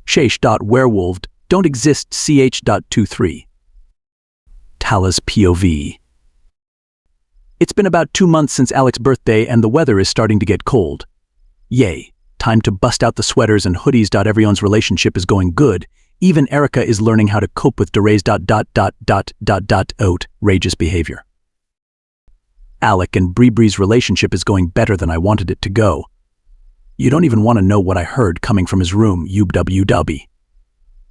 Shesh.werewolf don't exist ch.23. Tala's POV. It's been about 2 months since Alex's birthday and the weather is starting to get cold. Yay, time to bust out the sweaters and hoodies. Everyone's relationship is going good. Even Erica is learning how to cope with Dore's outrageous behavior. Alec and Bree's relationship is going better than I wanted it to go. You don't even want to know what I heard coming from his room, UWW.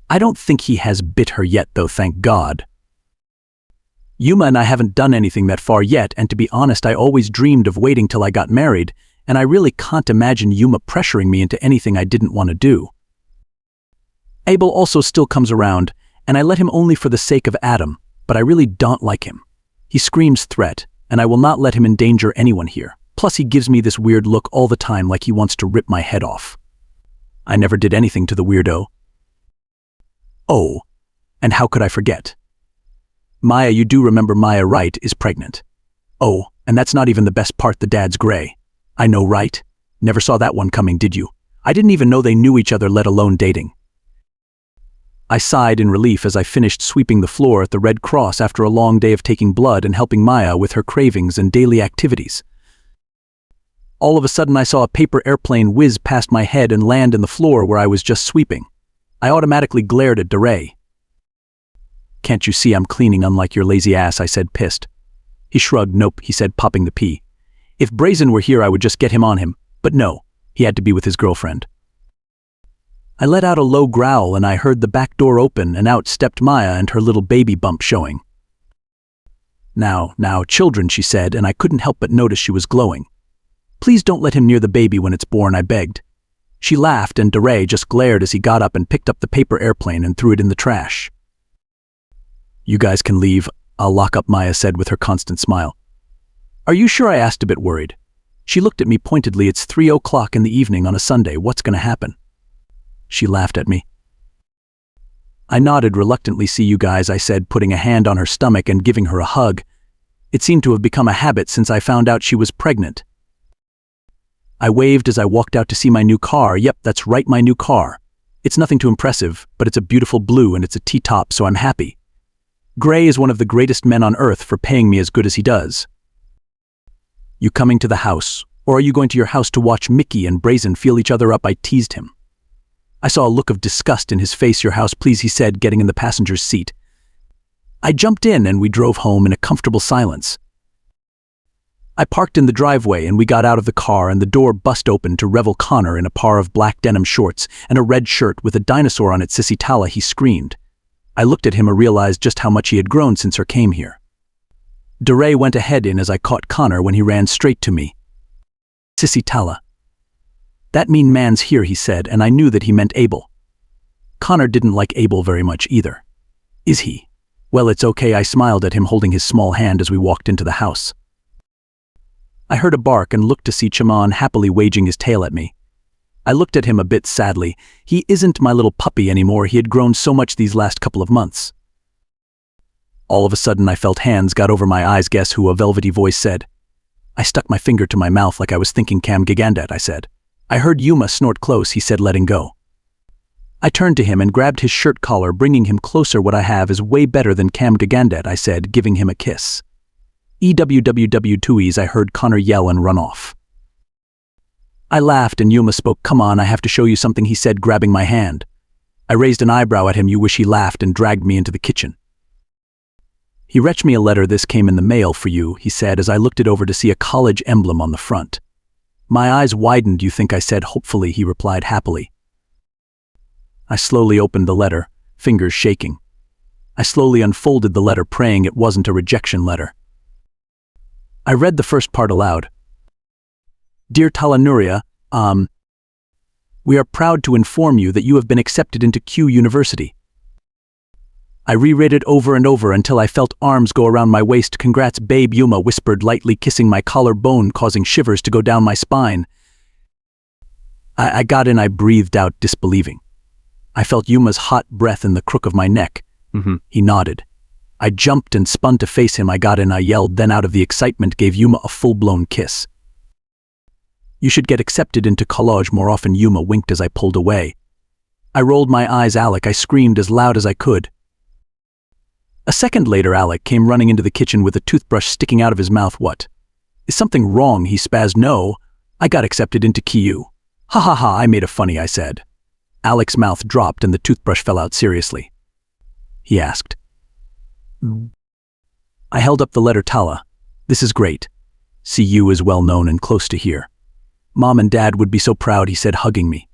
I don't think he has bit her yet though, thank God. Yuma and I haven't done anything that far yet, and to be honest, I always dreamed of waiting till I got married, and I really can't imagine Yuma pressuring me into anything I didn't want to do. Abel also still comes around, and I let him only for the sake of Adam, but I really don't like him. He screams threat, and I will not let him endanger anyone here. Plus he gives me this weird look all the time like he wants to rip my head off. I never did anything to the weirdo. Oh, and how could I forget? Maya, you do remember Maya, right, is pregnant. Oh, and that's not even the best part, the dad's gray. I know, right? Never saw that one coming, did you? I didn't even know they knew each other, let alone dating. I sighed in relief as I finished sweeping the floor at the Red Cross after a long day of taking blood and helping Maya with her cravings and daily activities. All of a sudden I saw a paper airplane whiz past my head and land in the floor where I was just sweeping. I automatically glared at Dore. Can't you see I'm cleaning, unlike your lazy ass, I said, pissed. He shrugged. Nope, he said, popping the pea. If Brazen were here I would just get him on him, but no, he had to be with his girlfriend. I let out a low growl and I heard the back door open and out stepped Maya and her little baby bump showing. Now, children, she said, and I couldn't help but notice she was glowing. Please don't let him near the baby when it's born, I begged. She laughed and Dore just glared as he got up and picked up the paper airplane and threw it in the trash. You guys can leave, I'll lock up, Maya said with her constant smile. Are you sure? I asked, a bit worried. She looked at me pointedly. It's 3:00 in the evening on a Sunday, what's gonna happen? She laughed at me. I nodded reluctantly. See you guys, I said, putting a hand on her stomach and giving her a hug. It seemed to have become a habit since I found out she was pregnant. I waved as I walked out to see my new car. Yep, that's right, my new car. It's nothing too impressive, but it's a beautiful blue and it's a T-top, so I'm happy. Gray is one of the greatest men on earth for paying me as good as he does. You coming to the house, or are you going to your house to watch Mickey and Brazen feel each other up? I teased him. I saw a look of disgust in his face. Your house, please, he said, getting in the passenger's seat. I jumped in and we drove home in a comfortable silence. I parked in the driveway and we got out of the car and the door bust open to revel Connor in a pair of black denim shorts and a red shirt with a dinosaur on it. Sissy Tala, he screamed. I looked at him and realized just how much he had grown since her came here. Dore went ahead in as I caught Connor when he ran straight to me. Sissy Tala. That mean man's here, he said, and I knew that he meant Abel. Connor didn't like Abel very much either. Is he? Well, it's okay, I smiled at him, holding his small hand as we walked into the house. I heard a bark and looked to see Chaman happily waging his tail at me. I looked at him a bit sadly. He isn't my little puppy anymore. He had grown so much these last couple of months. All of a sudden I felt hands got over my eyes. Guess who? A velvety voice said. I stuck my finger to my mouth like I was thinking Cam Gigandet, I said. I heard Yuma snort close, he said, letting go. I turned to him and grabbed his shirt collar, bringing him closer. What I have is way better than Cam Gigandet, I said, giving him a kiss. EWWW2Es, I heard Connor yell and run off. I laughed and Yuma spoke. Come on, I have to show you something, he said, grabbing my hand. I raised an eyebrow at him. You wish, he laughed and dragged me into the kitchen. He retched me a letter. This came in the mail for you, he said as I looked it over to see a college emblem on the front. My eyes widened. You think? I said hopefully, he replied happily. I slowly opened the letter, fingers shaking. I slowly unfolded the letter, praying it wasn't a rejection letter. I read the first part aloud. Dear Tala丨, we are proud to inform you that you have been accepted into Q University. I reread it over and over until I felt arms go around my waist. Congrats, babe, Yuma whispered, lightly kissing my collarbone, causing shivers to go down my spine. I got in. I breathed out, disbelieving. I felt Yuma's hot breath in the crook of my neck. He nodded. I jumped and spun to face him. I got in. I yelled, then out of the excitement gave Yuma a full-blown kiss. You should get accepted into college more often, Yuma winked as I pulled away. I rolled my eyes. Alec, I screamed as loud as I could. A second later, Alec came running into the kitchen with a toothbrush sticking out of his mouth. What? Is something wrong? He spazzed. No, I got accepted into KU. Ha ha ha, I made a funny, I said. Alec's mouth dropped and the toothbrush fell out. Seriously? He asked. I held up the letter. Tala, this is great. CU is well known and close to here. Mom and Dad would be so proud, he said, hugging me.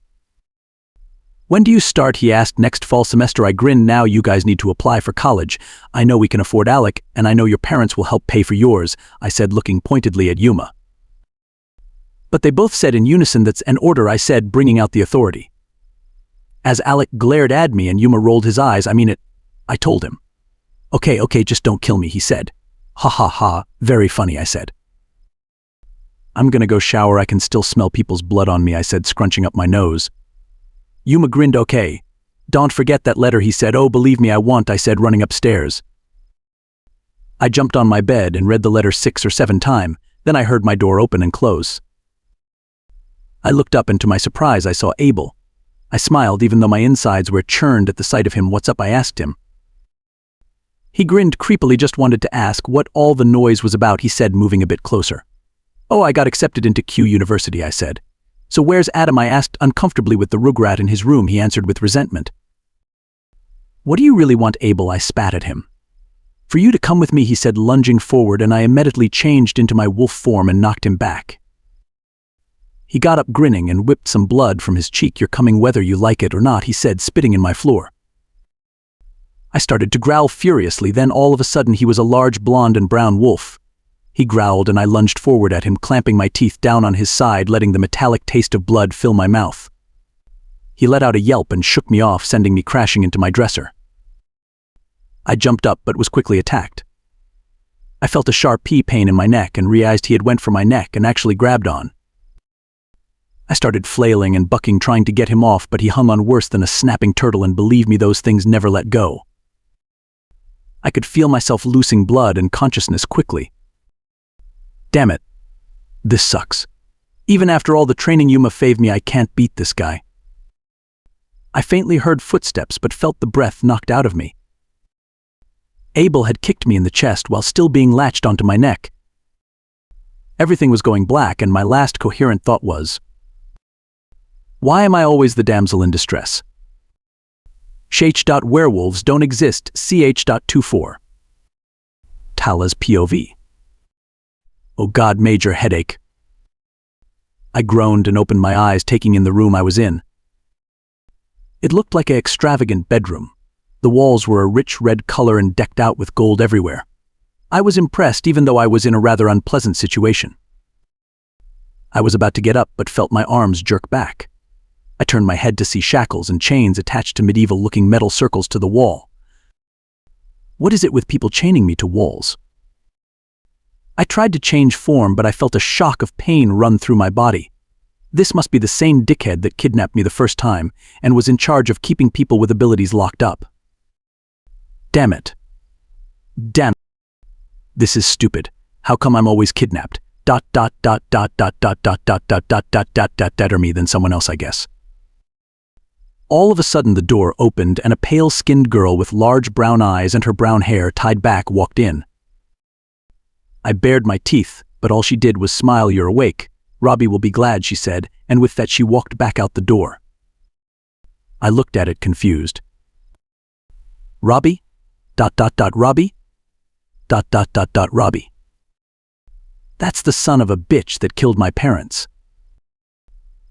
When do you start? He asked. Next fall semester. I grinned. Now you guys need to apply for college. I know we can afford Alec, and I know your parents will help pay for yours, I said, looking pointedly at Yuma. But they both said in unison. That's an order, I said, bringing out the authority. As Alec glared at me and Yuma rolled his eyes. I mean it, I told him. Okay, just don't kill me, he said. Ha ha ha, very funny, I said. I'm gonna go shower. I can still smell people's blood on me, I said, scrunching up my nose. Yuma grinned. Okay. Don't forget that letter, he said. Oh, believe me, I won't, I said, running upstairs. I jumped on my bed and read the letter 6 or 7 times. Then I heard my door open and close. I looked up and to my surprise I saw Abel. I smiled even though my insides were churned at the sight of him. What's up? I asked him. He grinned creepily. Just wanted to ask what all the noise was about, he said, moving a bit closer. Oh, I got accepted into Q University, I said. So where's Adam? I asked uncomfortably. With the rugrat in his room, he answered with resentment. What do you really want, Abel? I spat at him. For you to come with me, he said, lunging forward, and I immediately changed into my wolf form and knocked him back. He got up grinning and whipped some blood from his cheek. You're coming whether you like it or not, he said, spitting in my floor. I started to growl furiously. Then all of a sudden he was a large blonde and brown wolf. He growled and I lunged forward at him, clamping my teeth down on his side, letting the metallic taste of blood fill my mouth. He let out a yelp and shook me off, sending me crashing into my dresser. I jumped up but was quickly attacked. I felt a sharp pain in my neck and realized he had went for my neck and actually grabbed on. I started flailing and bucking, trying to get him off, but he hung on worse than a snapping turtle, and believe me, those things never let go. I could feel myself losing blood and consciousness quickly. Damn it. This sucks. Even after all the training Yuma gave me, I can't beat this guy. I faintly heard footsteps but felt the breath knocked out of me. Abel had kicked me in the chest while still being latched onto my neck. Everything was going black and my last coherent thought was, why am I always the damsel in distress? Werewolves don't exist. ch.24. Tala's POV. Oh God, major headache. I groaned and opened my eyes, taking in the room I was in. It looked like an extravagant bedroom. The walls were a rich red color and decked out with gold everywhere. I was impressed, even though I was in a rather unpleasant situation. I was about to get up but felt my arms jerk back. I turned my head to see shackles and chains attached to medieval-looking metal circles to the wall. What is it with people chaining me to walls? I tried to change form, but I felt a shock of pain run through my body. This must be the same dickhead that kidnapped me the first time and was in charge of keeping people with abilities locked up. Damn it. Damn. This is stupid. How come I'm always kidnapped? Better me than someone else, I guess. All of a sudden the door opened and a pale-skinned girl with large brown eyes and her brown hair tied back walked in. I bared my teeth, but all she did was smile. You're awake. Robbie will be glad, she said, and with that she walked back out the door. I looked at it confused. Robbie? Robbie? Robbie. That's the son of a bitch that killed my parents.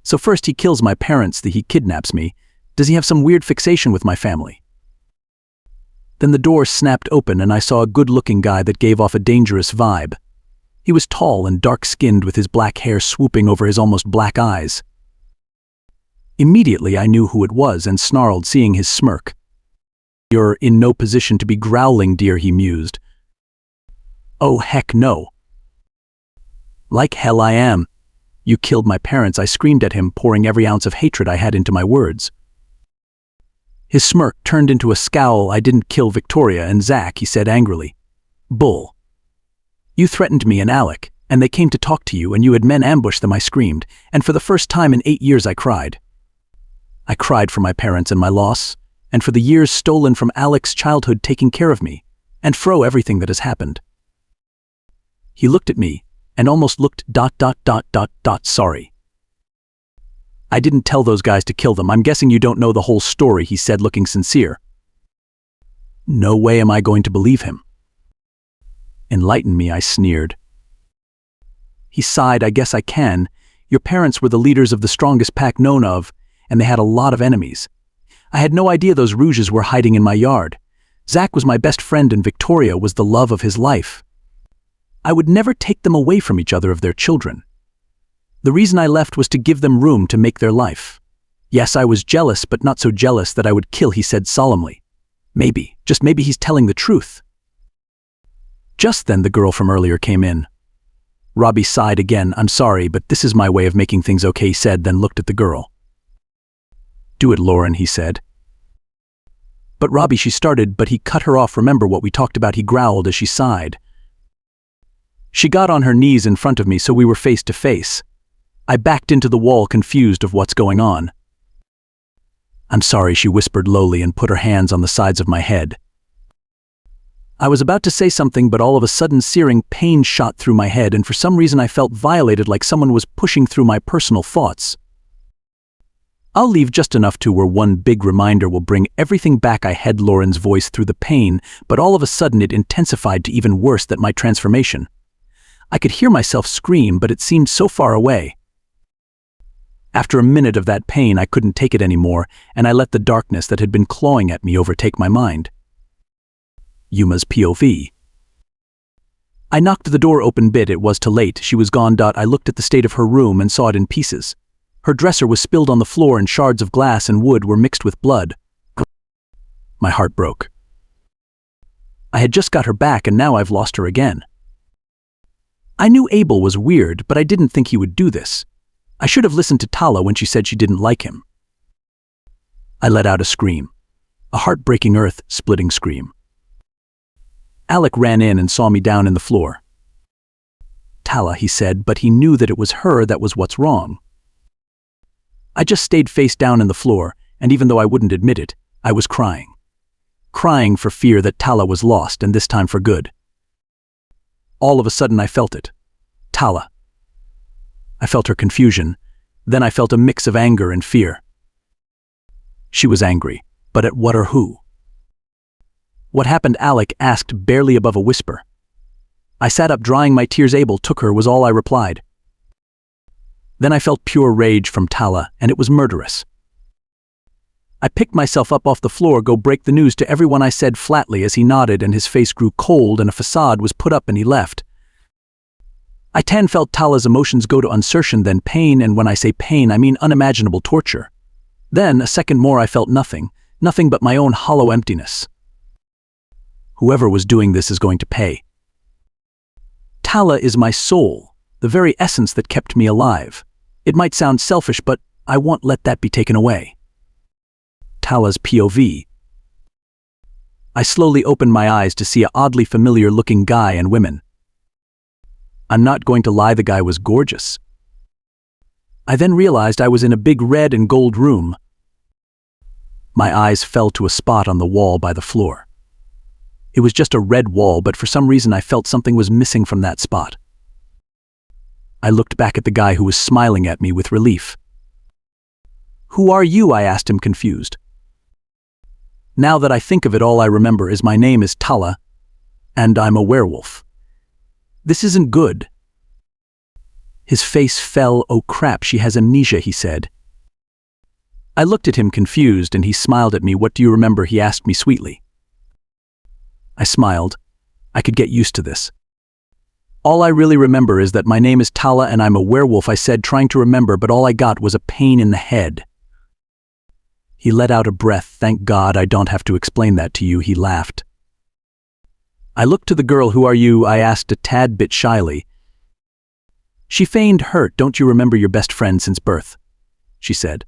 So first he kills my parents, then he kidnaps me. Does he have some weird fixation with my family? Then the door snapped open and I saw a good-looking guy that gave off a dangerous vibe. He was tall and dark-skinned with his black hair swooping over his almost black eyes. Immediately I knew who it was and snarled, seeing his smirk. You're in no position to be growling, dear, he mused. Oh heck no. Like hell I am. You killed my parents, I screamed at him, pouring every ounce of hatred I had into my words. His smirk turned into a scowl. I didn't kill Victoria and Zach, he said angrily. Bull. You threatened me and Alec, and they came to talk to you, and you had men ambush them, I screamed, and for the first time in 8 years I cried. I cried for my parents and my loss, and for the years stolen from Alec's childhood taking care of me, and for everything that has happened. He looked at me, and almost looked ... sorry. I didn't tell those guys to kill them. I'm guessing you don't know the whole story, he said, looking sincere. No way am I going to believe him. Enlighten me, I sneered. He sighed. I guess I can. Your parents were the leaders of the strongest pack known of, and they had a lot of enemies. I had no idea those Rouges were hiding in my yard. Zach was my best friend and Victoria was the love of his life. I would never take them away from each other of their children. The reason I left was to give them room to make their life. Yes, I was jealous, but not so jealous that I would kill, he said solemnly. Maybe, just maybe he's telling the truth. Just then the girl from earlier came in. Robbie sighed again. I'm sorry, but this is my way of making things okay, he said, then looked at the girl. Do it, Lauren, he said. But Robbie, she started, but he cut her off. Remember what we talked about, he growled as she sighed. She got on her knees in front of me, so we were face to face. I backed into the wall, confused of what's going on. I'm sorry, she whispered lowly and put her hands on the sides of my head. I was about to say something, but all of a sudden searing pain shot through my head, and for some reason I felt violated, like someone was pushing through my personal thoughts. I'll leave just enough to where one big reminder will bring everything back, I had Lauren's voice through the pain, but all of a sudden it intensified to even worse than my transformation. I could hear myself scream, but it seemed so far away. After a minute of that pain, I couldn't take it anymore, and I let the darkness that had been clawing at me overtake my mind. Yuma's POV. I knocked the door open bit. It was too late. She was gone. I looked at the state of her room and saw it in pieces. Her dresser was spilled on the floor and shards of glass and wood were mixed with blood. My heart broke. I had just got her back and now I've lost her again. I knew Abel was weird, but I didn't think he would do this. I should have listened to Tala when she said she didn't like him. I let out a scream. A heartbreaking, earth-splitting scream. Alec ran in and saw me down in the floor. Tala, he said, but he knew that it was her that was what's wrong. I just stayed face down in the floor, and even though I wouldn't admit it, I was crying. Crying for fear that Tala was lost, and this time for good. All of a sudden I felt it. Tala. I felt her confusion. Then I felt a mix of anger and fear. She was angry, but at what or who? What happened? Alec asked, barely above a whisper. I sat up, drying my tears. Abel took her, was all I replied. Then I felt pure rage from Tala, and it was murderous. I picked myself up off the floor. Go break the news to everyone, I said flatly as he nodded and his face grew cold and a facade was put up and he left. I felt Tala's emotions go to uncertain, then pain, and when I say pain I mean unimaginable torture. Then, a second more, I felt nothing but my own hollow emptiness. Whoever was doing this is going to pay. Tala is my soul, the very essence that kept me alive. It might sound selfish, but I won't let that be taken away. Tala's POV. I slowly opened my eyes to see an oddly familiar-looking guy and women. I'm not going to lie, the guy was gorgeous. I then realized I was in a big red and gold room. My eyes fell to a spot on the wall by the floor. It was just a red wall, but for some reason I felt something was missing from that spot. I looked back at the guy who was smiling at me with relief. Who are you? I asked him, confused. Now that I think of it, all I remember is my name is Tala, and I'm a werewolf. This isn't good. His face fell. Oh crap, she has amnesia, he said. I looked at him confused and he smiled at me. What do you remember? He asked me sweetly. I smiled. I could get used to this. All I really remember is that my name is Tala and I'm a werewolf, I said, trying to remember, but all I got was a pain in the head. He let out a breath. Thank God I don't have to explain that to you, he laughed. I looked to the girl. Who are you? I asked a tad bit shyly. She feigned hurt. Don't you remember your best friend since birth? She said.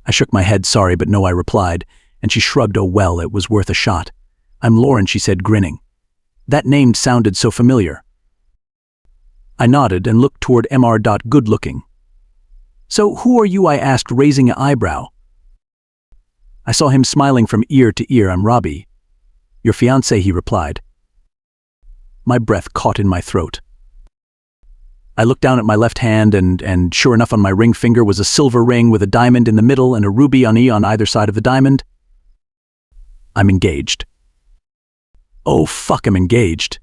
I shook my head. Sorry, but no, I replied, and she shrugged. Oh well, it was worth a shot. I'm Lauren, she said, grinning. That name sounded so familiar. I nodded and looked toward Mr. Good looking. So who are you? I asked, raising an eyebrow. I saw him smiling from ear to ear. I'm Robbie. Your fiancé, he replied. My breath caught in my throat. I looked down at my left hand and sure enough on my ring finger was a silver ring with a diamond in the middle and a ruby on either side of the diamond. I'm engaged. Oh fuck, I'm engaged.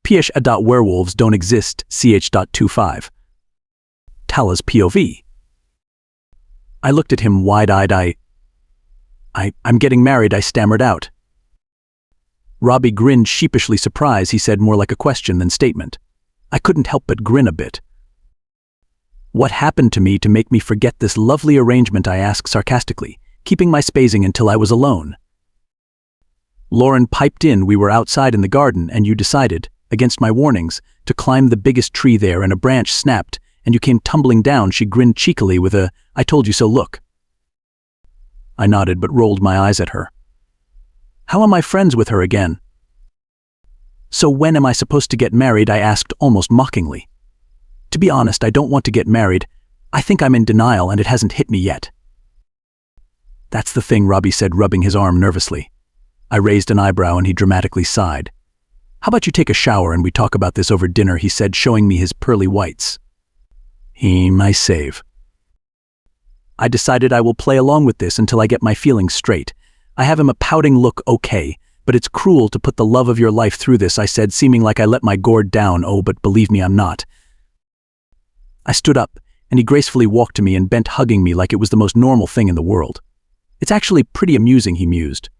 Werewolves don't exist, ch.25. Tala's POV. I looked at him wide-eyed. I'm getting married, I stammered out. Robbie grinned, sheepishly surprised. He said more like a question than statement. I couldn't help but grin a bit. What happened to me to make me forget this lovely arrangement? I asked sarcastically, keeping my spacing until I was alone. Lauren piped in. We were outside in the garden and you decided, against my warnings, to climb the biggest tree there, and a branch snapped and you came tumbling down. She grinned cheekily with a "I told you so" look. I nodded but rolled my eyes at her. How am I friends with her again? So when am I supposed to get married? I asked almost mockingly. To be honest, I don't want to get married. I think I'm in denial and it hasn't hit me yet. That's the thing, Robbie said, rubbing his arm nervously. I raised an eyebrow and he dramatically sighed. How about you take a shower and we talk about this over dinner, he said, showing me his pearly whites. He my save. I decided I will play along with this until I get my feelings straight. I have him a pouting look, okay, but it's cruel to put the love of your life through this, I said, seeming like I let my guard down. Oh, but believe me, I'm not. I stood up and he gracefully walked to me and bent, hugging me like it was the most normal thing in the world. It's actually pretty amusing, he mused.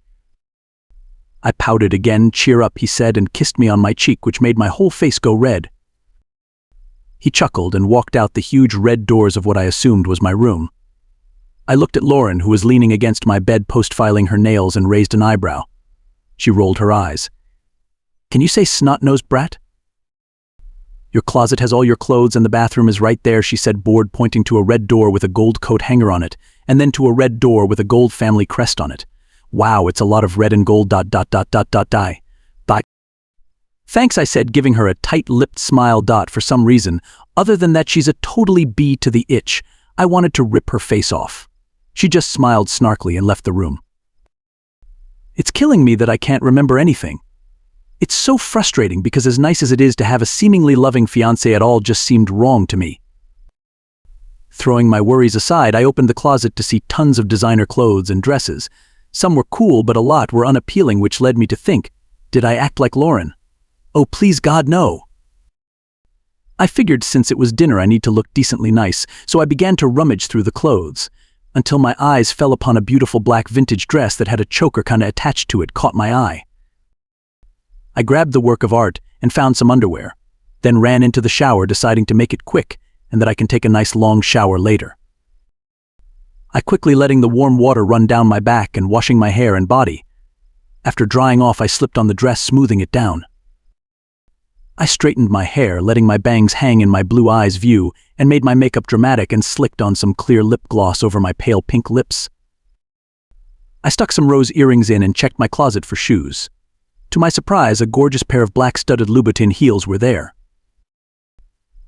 I pouted again. Cheer up, he said, and kissed me on my cheek, which made my whole face go red. He chuckled and walked out the huge red doors of what I assumed was my room. I looked at Lauren, who was leaning against my bedpost filing her nails, and raised an eyebrow. She rolled her eyes. Can you say snot-nosed brat? Your closet has all your clothes and the bathroom is right there, she said, bored, pointing to a red door with a gold coat hanger on it, and then to a red door with a gold family crest on it. Wow, it's a lot of red and gold ... Bye. Thanks, I said, giving her a tight-lipped smile. For some reason, other than that she's a totally B to the itch, I wanted to rip her face off. She just smiled snarkily and left the room. It's killing me that I can't remember anything. It's so frustrating because as nice as it is to have a seemingly loving fiancé, it all just seemed wrong to me. Throwing my worries aside, I opened the closet to see tons of designer clothes and dresses. Some were cool, but a lot were unappealing, which led me to think, did I act like Lauren? Oh, please God, no. I figured since it was dinner I need to look decently nice, so I began to rummage through the clothes, until my eyes fell upon a beautiful black vintage dress that had a choker kinda attached to it. Caught my eye. I grabbed the work of art and found some underwear, then ran into the shower, deciding to make it quick and that I can take a nice long shower later. I quickly letting the warm water run down my back and washing my hair and body. After drying off, I slipped on the dress, smoothing it down. I straightened my hair, letting my bangs hang in my blue eyes view, and made my makeup dramatic and slicked on some clear lip gloss over my pale pink lips. I stuck some rose earrings in and checked my closet for shoes. To my surprise, a gorgeous pair of black studded Louboutin heels were there.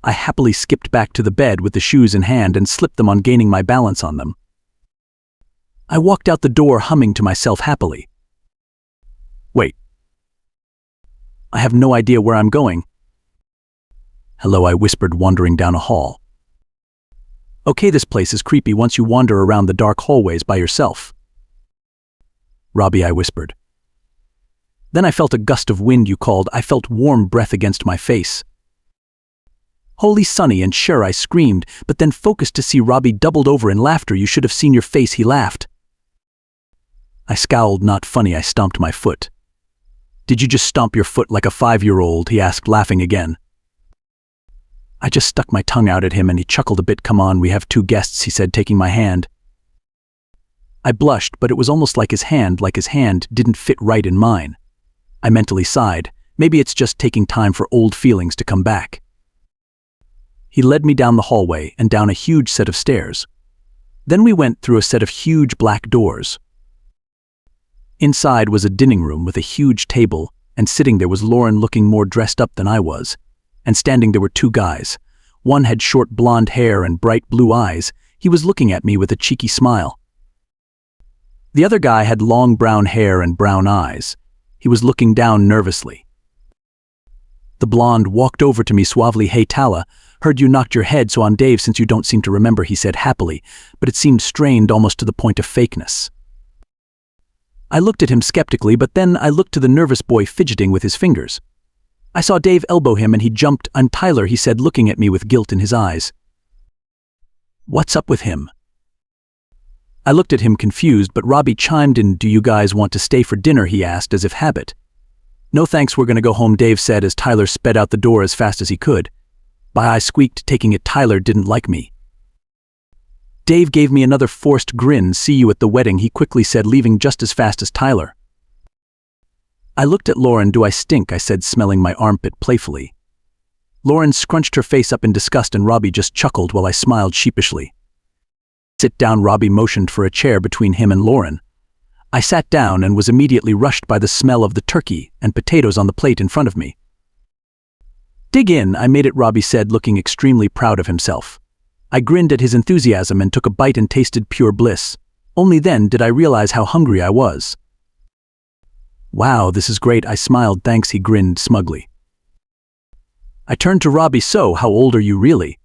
I happily skipped back to the bed with the shoes in hand and slipped them on, gaining my balance on them. I walked out the door, humming to myself happily. Wait. I have no idea where I'm going. Hello, I whispered, wandering down a hall. Okay, this place is creepy once you wander around the dark hallways by yourself. Robbie, I whispered. Then I felt a gust of wind, you called. I felt warm breath against my face. Holy Sonny, and sure, I screamed, but then focused to see Robbie doubled over in laughter. You should have seen your face, he laughed. I scowled. Not funny. I stomped my foot. Did you just stomp your foot like a 5-year-old? He asked, laughing again. I just stuck my tongue out at him and he chuckled a bit. Come on, we have 2 guests, he said, taking my hand. I blushed, but it was almost like his hand didn't fit right in mine. I mentally sighed. Maybe it's just taking time for old feelings to come back. He led me down the hallway and down a huge set of stairs. Then we went through a set of huge black doors. Inside was a dining room with a huge table, and sitting there was Lauren, looking more dressed up than I was. And standing there were 2 guys. One had short blonde hair and bright blue eyes. He was looking at me with a cheeky smile. The other guy had long brown hair and brown eyes. He was looking down nervously. The blonde walked over to me suavely. "Hey Tala, heard you knocked your head, so I'm Dave since you don't seem to remember," he said happily, but it seemed strained almost to the point of fakeness. I looked at him skeptically, but then I looked to the nervous boy fidgeting with his fingers. I saw Dave elbow him and he jumped. "I'm Tyler," he said, looking at me with guilt in his eyes. "What's up with him?" I looked at him confused, but Robbie chimed in. "Do you guys want to stay for dinner?" he asked as if habit. "No thanks, we're gonna go home," Dave said as Tyler sped out the door as fast as he could. I squeaked, taking it Tyler didn't like me. Dave gave me another forced grin. "See you at the wedding," he quickly said, leaving just as fast as Tyler. I looked at Lauren. "Do I stink?" I said, smelling my armpit playfully. Lauren scrunched her face up in disgust and Robbie just chuckled while I smiled sheepishly. "Sit down," Robbie motioned for a chair between him and Lauren. I sat down and was immediately rushed by the smell of the turkey and potatoes on the plate in front of me. "Dig in, I made it," Robbie said, looking extremely proud of himself. I grinned at his enthusiasm and took a bite and tasted pure bliss. Only then did I realize how hungry I was. "Wow, this is great," I smiled. "Thanks," he grinned smugly. I turned to Robbie. "So, how old are you really?"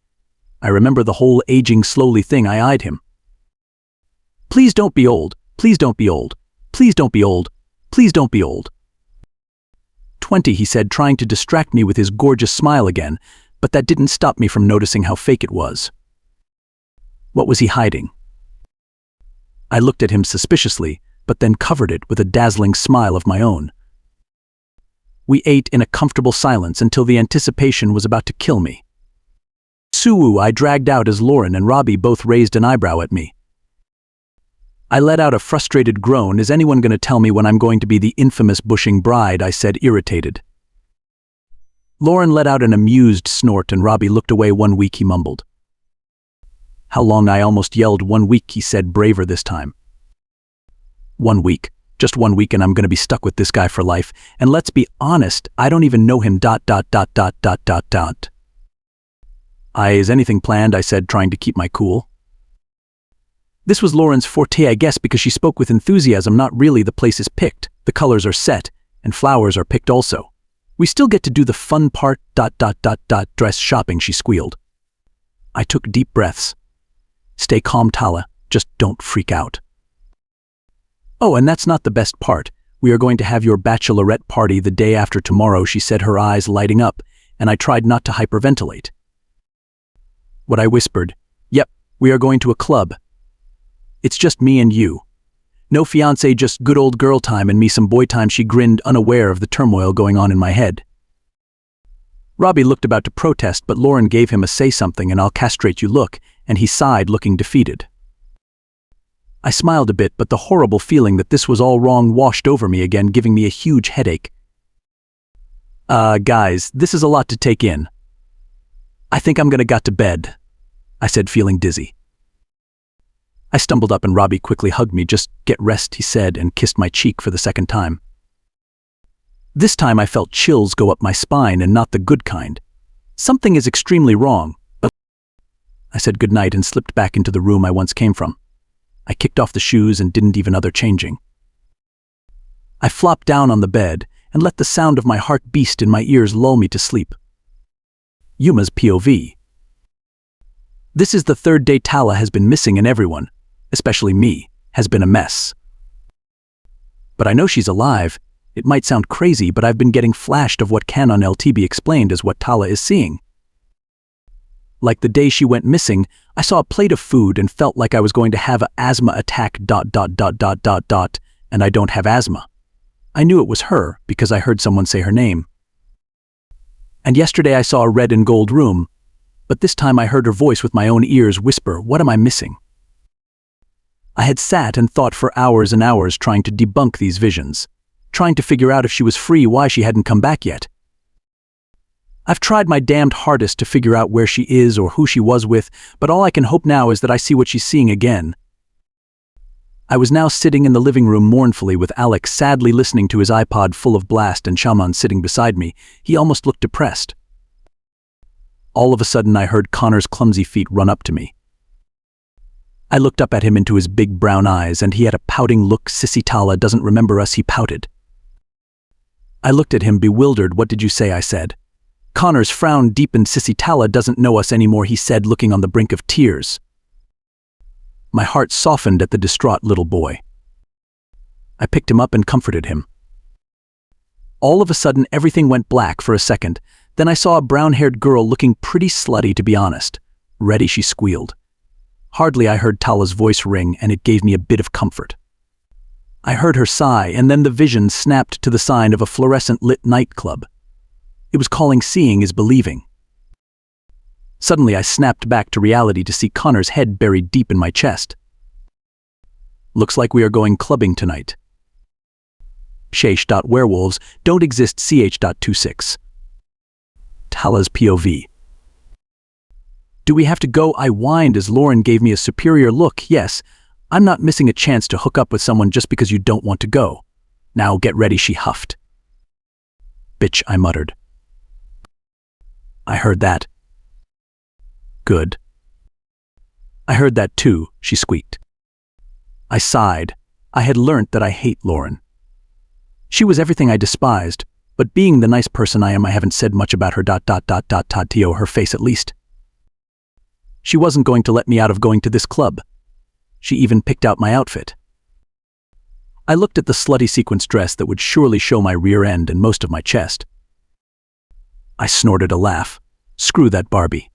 I remember the whole aging slowly thing. I eyed him. "Please don't be old. Please don't be old. Please don't be old. Please don't be old." 20, he said, trying to distract me with his gorgeous smile again, but that didn't stop me from noticing how fake it was. What was he hiding? I looked at him suspiciously, but then covered it with a dazzling smile of my own. We ate in a comfortable silence until the anticipation was about to kill me. "Suwu," I dragged out as Lauren and Robbie both raised an eyebrow at me. I let out a frustrated groan. "Is anyone going to tell me when I'm going to be the infamous bushing bride?" I said, irritated. Lauren let out an amused snort and Robbie looked away. "1 week," he mumbled. "How long?" I almost yelled. "1 week," he said, braver this time. 1 week. Just 1 week and I'm going to be stuck with this guy for life. And let's be honest, I don't even know him. Is anything planned?" I said, trying to keep my cool. This was Lauren's forte, I guess, because she spoke with enthusiasm. "Not really, the place is picked, the colors are set, and flowers are picked also. We still get to do the fun part, dress shopping," she squealed. I took deep breaths. "Stay calm, Tala, just don't freak out." "Oh, and that's not the best part. We are going to have your bachelorette party the day after tomorrow," she said, her eyes lighting up, and I tried not to hyperventilate. What I whispered, "Yep, we are going to a club. It's just me and you. No fiancé, just good old girl time and me some boy time," she grinned, unaware of the turmoil going on in my head. Robbie looked about to protest, but Lauren gave him a "say something and I'll castrate you" look, and he sighed, looking defeated. I smiled a bit, but the horrible feeling that this was all wrong washed over me again, giving me a huge headache. Guys, this is a lot to take in. I think I'm gonna got to bed," I said, feeling dizzy. I stumbled up and Robbie quickly hugged me. "Just get rest," he said, and kissed my cheek for the second time. This time I felt chills go up my spine, and not the good kind. Something is extremely wrong, but I said goodnight and slipped back into the room I once came from. I kicked off the shoes and didn't even bother changing. I flopped down on the bed and let the sound of my heart beat in my ears lull me to sleep. Yuma's POV. This is the third day Tala has been missing, and everyone, especially me, has been a mess. But I know she's alive. It might sound crazy, but I've been getting flashed of what can on LT be explained as what Tala is seeing. Like the day she went missing, I saw a plate of food and felt like I was going to have an asthma attack ... and I don't have asthma. I knew it was her because I heard someone say her name. And yesterday I saw a red and gold room, but this time I heard her voice with my own ears whisper, "What am I missing?" I had sat and thought for hours and hours trying to debunk these visions, trying to figure out if she was free, why she hadn't come back yet. I've tried my damned hardest to figure out where she is or who she was with, but all I can hope now is that I see what she's seeing again. I was now sitting in the living room mournfully with Alex sadly listening to his iPod full of Blast and Shaman sitting beside me. He almost looked depressed. All of a sudden I heard Connor's clumsy feet run up to me. I looked up at him into his big brown eyes, and he had a pouting look. Sissy Tala doesn't remember us, he pouted. I looked at him, bewildered. What did you say? I said. Connor's frown deepened. Sissy Tala doesn't know us anymore, he said, looking on the brink of tears. My heart softened at the distraught little boy. I picked him up and comforted him. All of a sudden, everything went black for a second. Then I saw a brown-haired girl looking pretty slutty, to be honest. Ready, she squealed. Hardly I heard Tala's voice ring, and it gave me a bit of comfort. I heard her sigh, and then the vision snapped to the sign of a fluorescent-lit nightclub. It was calling seeing is believing. Suddenly I snapped back to reality to see Connor's head buried deep in my chest. Looks like we are going clubbing tonight. Werewolves don't exist. ch.26. Tala's POV. Do we have to go? I whined as Lauren gave me a superior look. Yes, I'm not missing a chance to hook up with someone just because you don't want to go. Now get ready, she huffed. Bitch, I muttered. I heard that. Good. I heard that too, she squeaked. I sighed. I had learnt that I hate Lauren. She was everything I despised, but being the nice person I am, I haven't said much about her. To her face at least. She wasn't going to let me out of going to this club. She even picked out my outfit. I looked at the slutty sequence dress that would surely show my rear end and most of my chest. I snorted a laugh. Screw that Barbie.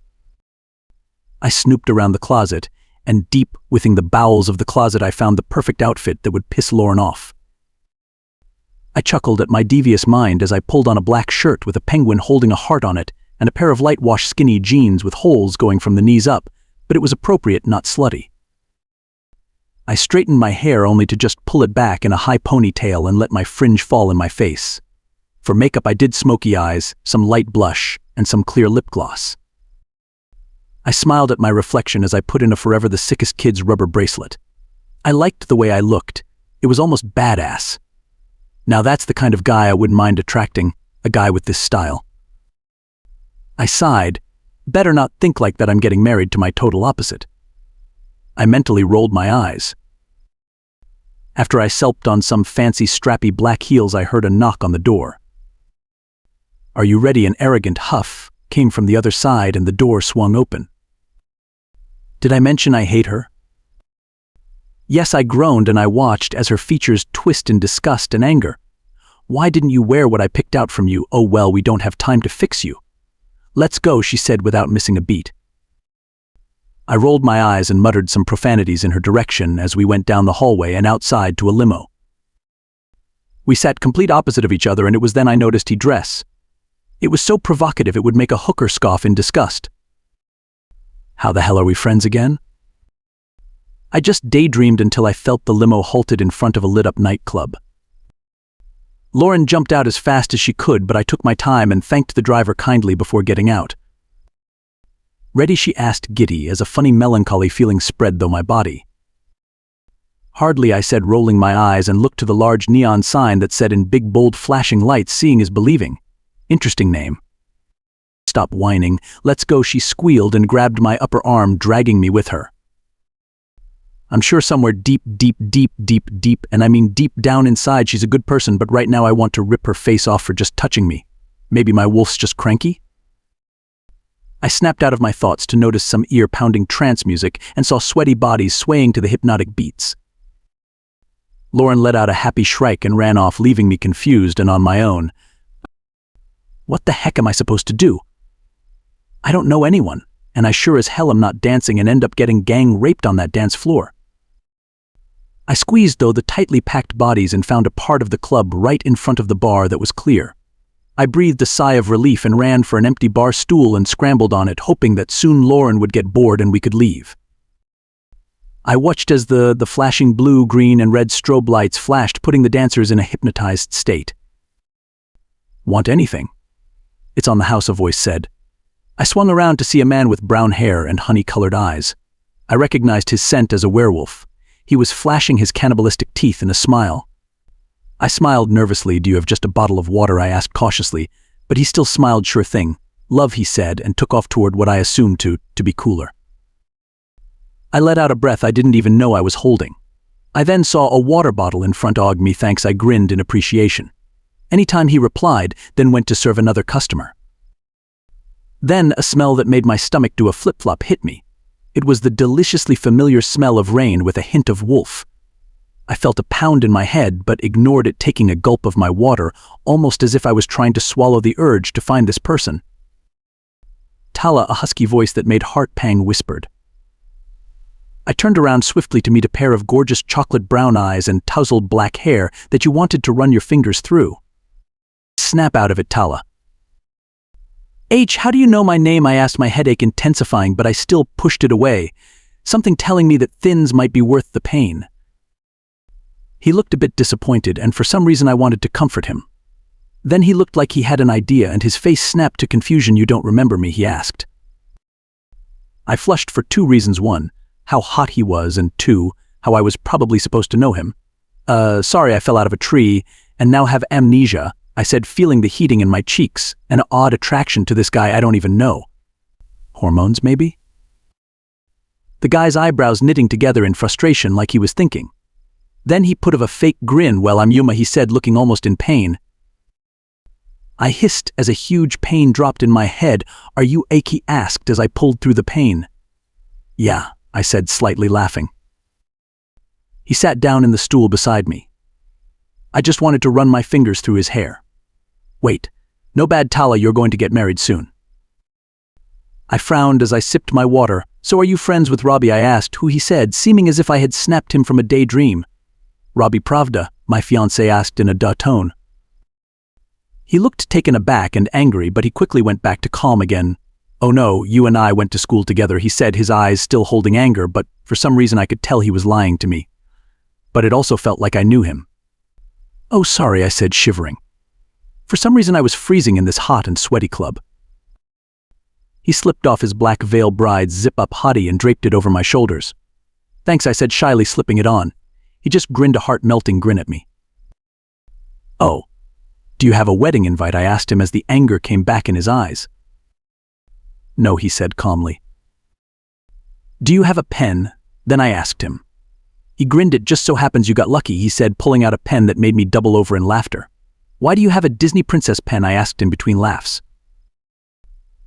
I snooped around the closet, and deep within the bowels of the closet I found the perfect outfit that would piss Lauren off. I chuckled at my devious mind as I pulled on a black shirt with a penguin holding a heart on it and a pair of light-wash skinny jeans with holes going from the knees up, but it was appropriate, not slutty. I straightened my hair only to just pull it back in a high ponytail and let my fringe fall in my face. For makeup I did smoky eyes, some light blush, and some clear lip gloss. I smiled at my reflection as I put in a Forever the Sickest Kid's rubber bracelet. I liked the way I looked. It was almost badass. Now that's the kind of guy I wouldn't mind attracting, a guy with this style. I sighed. Better not think like that I'm getting married to my total opposite. I mentally rolled my eyes. After I sulped on some fancy strappy black heels, I heard a knock on the door. Are you ready? An arrogant huff came from the other side and the door swung open. Did I mention I hate her? Yes, I groaned, and I watched as her features twist in disgust and anger. Why didn't you wear what I picked out from you? Oh well, we don't have time to fix you. Let's go, she said without missing a beat. I rolled my eyes and muttered some profanities in her direction as we went down the hallway and outside to a limo. We sat complete opposite of each other, and it was then I noticed he'd dress. It was so provocative it would make a hooker scoff in disgust. How the hell are we friends again? I just daydreamed until I felt the limo halted in front of a lit-up nightclub. Lauren jumped out as fast as she could, but I took my time and thanked the driver kindly before getting out. Ready? She asked, giddy, as a funny melancholy feeling spread through my body. Hardly, I said, rolling my eyes and looked to the large neon sign that said in big bold flashing lights, seeing is believing. Interesting name. Stop whining. Let's go, she squealed and grabbed my upper arm, dragging me with her. I'm sure somewhere deep, and I mean deep down inside she's a good person, but right now I want to rip her face off for just touching me. Maybe my wolf's just cranky? I snapped out of my thoughts to notice some ear-pounding trance music and saw sweaty bodies swaying to the hypnotic beats. Lauren let out a happy shrike and ran off, leaving me confused and on my own. What the heck am I supposed to do? I don't know anyone, and I sure as hell am not dancing and end up getting gang raped on that dance floor. I squeezed, though, the tightly packed bodies and found a part of the club right in front of the bar that was clear. I breathed a sigh of relief and ran for an empty bar stool and scrambled on it, hoping that soon Lauren would get bored and we could leave. I watched as the flashing blue, green, and red strobe lights flashed, putting the dancers in a hypnotized state. Want anything? It's on the house, a voice said. I swung around to see a man with brown hair and honey-colored eyes. I recognized his scent as a werewolf. He was flashing his cannibalistic teeth in a smile. I smiled nervously. Do you have just a bottle of water? I asked cautiously, but he still smiled. Sure thing. "Love," he said, and took off toward what I assumed to be cooler. I let out a breath I didn't even know I was holding. I then saw a water bottle in front of me. Thanks, I grinned in appreciation. Anytime he replied, then went to serve another customer. Then a smell that made my stomach do a flip-flop hit me. It was the deliciously familiar smell of rain with a hint of wolf. I felt a pound in my head, but ignored it, taking a gulp of my water, almost as if I was trying to swallow the urge to find this person. Tala, a husky voice that made heart pang, whispered. I turned around swiftly to meet a pair of gorgeous chocolate brown eyes and tousled black hair that you wanted to run your fingers through. Snap out of it, Tala. How do you know my name? I asked, my headache intensifying, but I still pushed it away, something telling me that thins might be worth the pain. He looked a bit disappointed, and for some reason I wanted to comfort him. Then he looked like he had an idea, and his face snapped to confusion. You don't remember me? He asked. I flushed for 2 reasons. 1, how hot he was, and 2, how I was probably supposed to know him. Sorry, I fell out of a tree, and now have amnesia, I said, feeling the heating in my cheeks, an odd attraction to this guy I don't even know. Hormones, maybe? The guy's eyebrows knitting together in frustration, like he was thinking. Then he put of a fake grin. Well, I'm Yuma, he said, looking almost in pain. I hissed as a huge pain dropped in my head. Are you ache? He asked as I pulled through the pain. Yeah, I said, slightly laughing. He sat down in the stool beside me. I just wanted to run my fingers through his hair. Wait, no bad, Tala, you're going to get married soon. I frowned as I sipped my water. So are you friends with Robbie? I asked, who he said, seeming as if I had snapped him from a daydream. Robbie Pravda, my fiancé asked in a duh tone. He looked taken aback and angry, but he quickly went back to calm again. Oh no, you and I went to school together, he said, his eyes still holding anger, but for some reason I could tell he was lying to me. But it also felt like I knew him. Oh, sorry, I said, shivering. For some reason I was freezing in this hot and sweaty club. He slipped off his black veil bride's zip-up hottie and draped it over my shoulders. Thanks, I said, shyly slipping it on. He just grinned a heart-melting grin at me. Oh, do you have a wedding invite? I asked him as the anger came back in his eyes. No, he said calmly. Do you have a pen? Then I asked him. He grinned. It just so happens you got lucky, he said, pulling out a pen that made me double over in laughter. Why do you have a Disney princess pen? I asked him between laughs.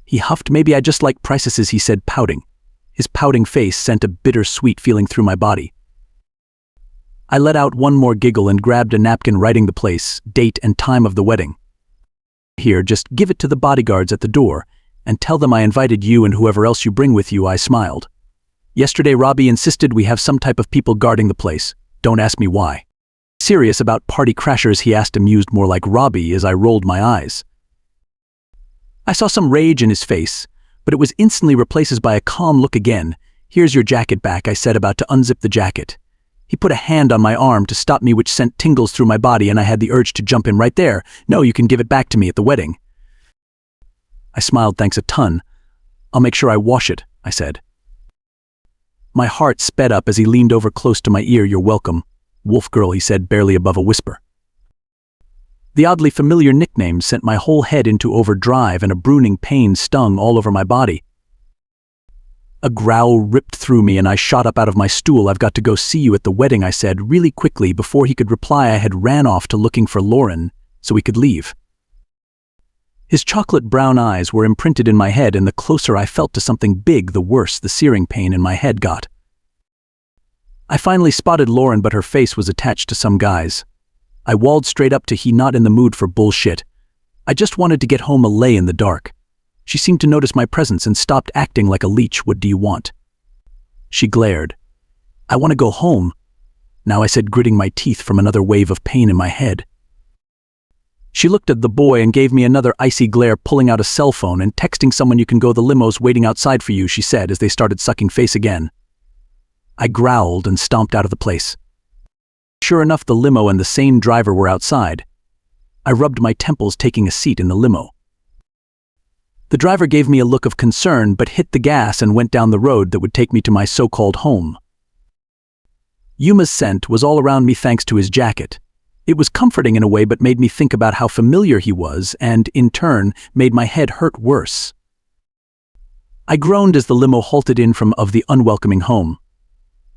He huffed. Maybe I just like princesses, he said, pouting. His pouting face sent a bitter-sweet feeling through my body. I let out one more giggle and grabbed a napkin, writing the place, date, and time of the wedding. Here, just give it to the bodyguards at the door and tell them I invited you and whoever else you bring with you, I smiled. Yesterday Robbie insisted we have some type of people guarding the place. Don't ask me why. Serious about party crashers, he asked, amused more like Robbie, as I rolled my eyes. I saw some rage in his face, but it was instantly replaced by a calm look again. Here's your jacket back, I said, about to unzip the jacket. He put a hand on my arm to stop me, which sent tingles through my body, and I had the urge to jump in right there. No, you can give it back to me at the wedding. I smiled. Thanks a ton. I'll make sure I wash it, I said. My heart sped up as he leaned over close to my ear. You're welcome, Wolf Girl, he said, barely above a whisper. The oddly familiar nickname sent my whole head into overdrive, and a burning pain stung all over my body. A growl ripped through me and I shot up out of my stool. I've got to go see you at the wedding, I said really quickly. Before he could reply, I had ran off to looking for Lauren so we could leave. His chocolate brown eyes were imprinted in my head, and the closer I felt to something big, the worse the searing pain in my head got. I finally spotted Lauren, but her face was attached to some guys. I walled straight up to he, not in the mood for bullshit. I just wanted to get home, lay in the dark. She seemed to notice my presence and stopped acting like a leech. What do you want? She glared. I want to go home. Now, I said, gritting my teeth from another wave of pain in my head. She looked at the boy and gave me another icy glare, pulling out a cell phone and texting someone. You can go, the limo's waiting outside for you, she said as they started sucking face again. I growled and stomped out of the place. Sure enough, the limo and the same driver were outside. I rubbed my temples, taking a seat in the limo. The driver gave me a look of concern, but hit the gas and went down the road that would take me to my so-called home. Yuma's scent was all around me thanks to his jacket. It was comforting in a way but made me think about how familiar he was and, in turn, made my head hurt worse. I groaned as the limo halted in front of the unwelcoming home.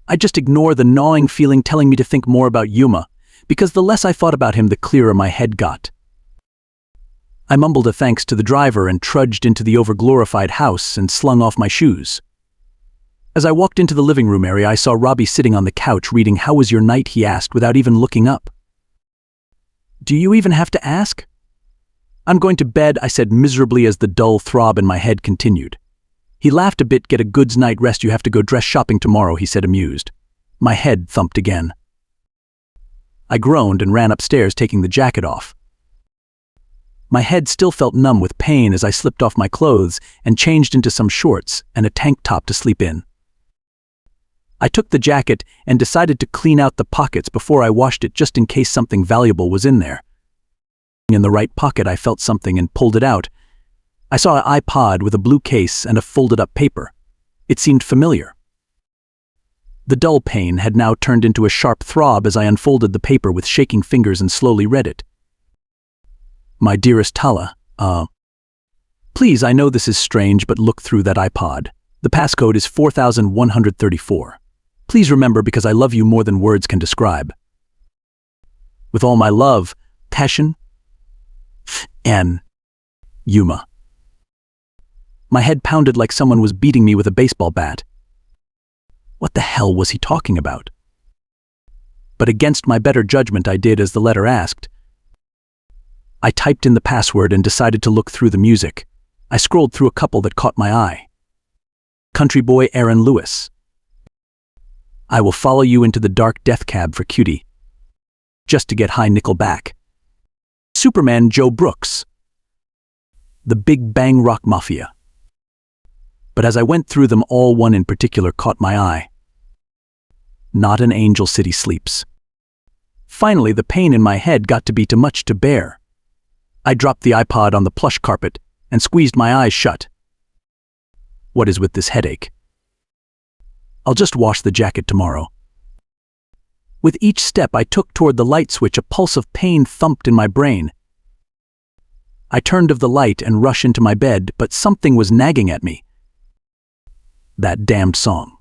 I just ignored the gnawing feeling telling me to think more about Yuma, because the less I thought about him, the clearer my head got. I mumbled a thanks to the driver and trudged into the overglorified house and slung off my shoes. As I walked into the living room area, I saw Robbie sitting on the couch reading. "How was your night?" he asked without even looking up. "Do you even have to ask?" "I'm going to bed," I said miserably as the dull throb in my head continued. He laughed a bit. "Get a good night's rest. You have to go dress shopping tomorrow," he said, amused. My head thumped again. I groaned and ran upstairs, taking the jacket off. My head still felt numb with pain as I slipped off my clothes and changed into some shorts and a tank top to sleep in. I took the jacket and decided to clean out the pockets before I washed it, just in case something valuable was in there. In the right pocket, I felt something and pulled it out. I saw an iPod with a blue case and a folded-up paper. It seemed familiar. The dull pain had now turned into a sharp throb as I unfolded the paper with shaking fingers and slowly read it. "My dearest Tala, please, I know this is strange, but look through that iPod. The passcode is 4134. Please remember, because I love you more than words can describe. With all my love, passion, and Yuma." My head pounded like someone was beating me with a baseball bat. What the hell was he talking about? But against my better judgment, I did as the letter asked. I typed in the password and decided to look through the music. I scrolled through a couple that caught my eye. "Country Boy Aaron Lewis. I Will Follow You Into the Dark Death Cab for Cutie. Just to Get High Nickelback. Superman Joe Brooks. The Big Bang Rock Mafia." But as I went through them all, one in particular caught my eye. "Not an Angel City Sleeps." Finally, the pain in my head got to be too much to bear. I dropped the iPod on the plush carpet and squeezed my eyes shut. What is with this headache? I'll just wash the jacket tomorrow. With each step I took toward the light switch, a pulse of pain thumped in my brain. I turned off the light and rushed into my bed, but something was nagging at me. That damned song.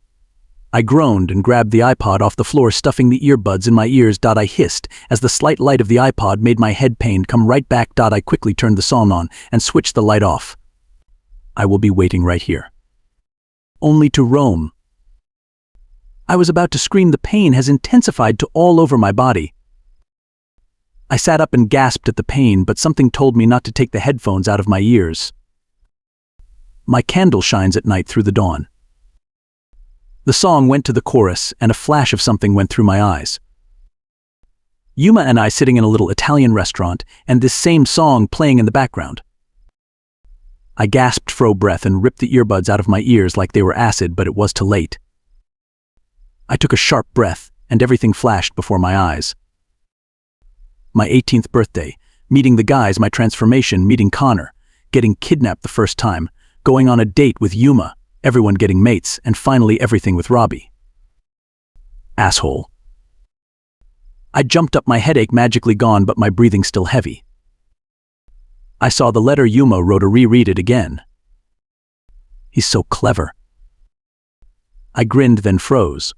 I groaned and grabbed the iPod off the floor, stuffing the earbuds in my ears. I hissed as the slight light of the iPod made my head pain come right back. I quickly turned the song on and switched the light off. "I will be waiting right here. Only to roam." I was about to scream. The pain has intensified to all over my body. I sat up and gasped at the pain, but something told me not to take the headphones out of my ears. My candle shines at night through the dawn. The song went to the chorus, and a flash of something went through my eyes. Yuma and I sitting in a little Italian restaurant, and this same song playing in the background. I gasped for breath and ripped the earbuds out of my ears like they were acid, but it was too late. I took a sharp breath, and everything flashed before my eyes. My 18th birthday, meeting the guys, my transformation, meeting Connor, getting kidnapped the first time, going on a date with Yuma, everyone getting mates, and finally everything with Robbie. Asshole. I jumped up, my headache magically gone, but my breathing still heavy. I saw the letter Yuma wrote. To reread it again. He's so clever. I grinned, then froze.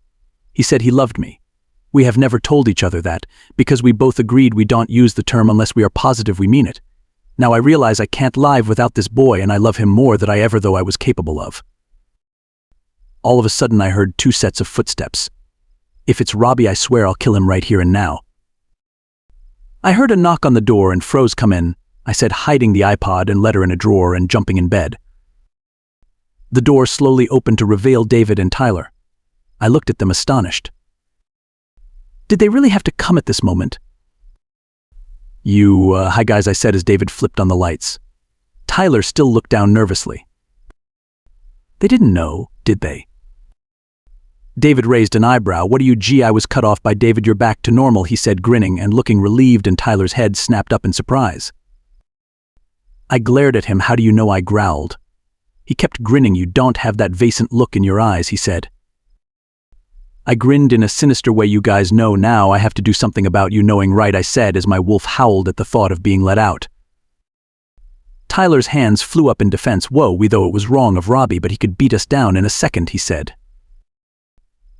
He said he loved me. We have never told each other that, because we both agreed we don't use the term unless we are positive we mean it. Now I realize I can't live without this boy, and I love him more than I ever thought I was capable of. All of a sudden I heard 2 sets of footsteps. If it's Robbie, I swear I'll kill him right here and now. I heard a knock on the door and froze. "Come in," I said, hiding the iPod and letter in a drawer and jumping in bed. The door slowly opened to reveal David and Tyler. I looked at them astonished. Did they really have to come at this moment? Hi guys, I said as David flipped on the lights. Tyler still looked down nervously. They didn't know, did they? David raised an eyebrow. "What are you?" "Gee, I was cut off by David. You're back to normal," he said, grinning and looking relieved, and Tyler's head snapped up in surprise. I glared at him. "How do you know?" I growled. He kept grinning. "You don't have that vacant look in your eyes," he said. I grinned in a sinister way. You guys know now I have to do something about you knowing, right? I said as my wolf howled at the thought of being let out. Tyler's hands flew up in defense. Whoa, we though it was wrong of Robbie, but he could beat us down in a second, he said.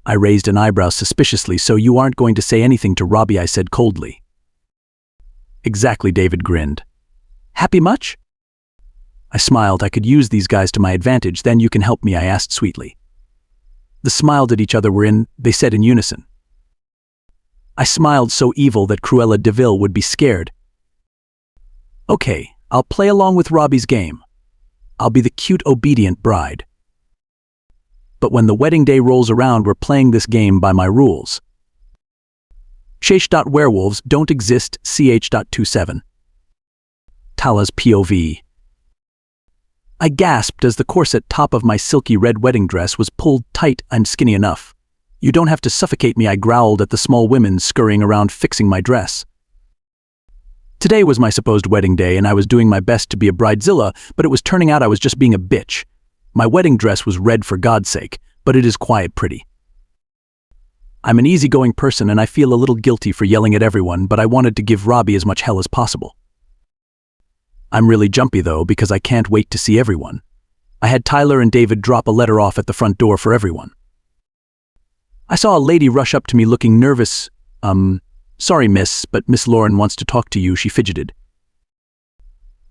I raised an eyebrow suspiciously. So you aren't going to say anything to Robbie, I said coldly. Exactly, David grinned. Happy much? I smiled. I could use these guys to my advantage. Then you can help me, I asked sweetly. The smiled at each other. They said in unison. I smiled so evil that Cruella de Vil would be scared. Okay, I'll play along with Robbie's game. I'll be the cute, obedient bride. But when the wedding day rolls around, we're playing this game by my rules. Werewolves don't exist. ch.27. Tala's POV. I gasped as the corset top of my silky red wedding dress was pulled tight. I'm skinny enough. You don't have to suffocate me, I growled at the small women scurrying around fixing my dress. Today was my supposed wedding day, and I was doing my best to be a bridezilla, but it was turning out I was just being a bitch. My wedding dress was red for God's sake, but it is quite pretty. I'm an easygoing person and I feel a little guilty for yelling at everyone, but I wanted to give Robbie as much hell as possible. I'm really jumpy though, because I can't wait to see everyone. I had Tyler and David drop a letter off at the front door for everyone. I saw a lady rush up to me looking nervous. Sorry miss, but Miss Lauren wants to talk to you, she fidgeted.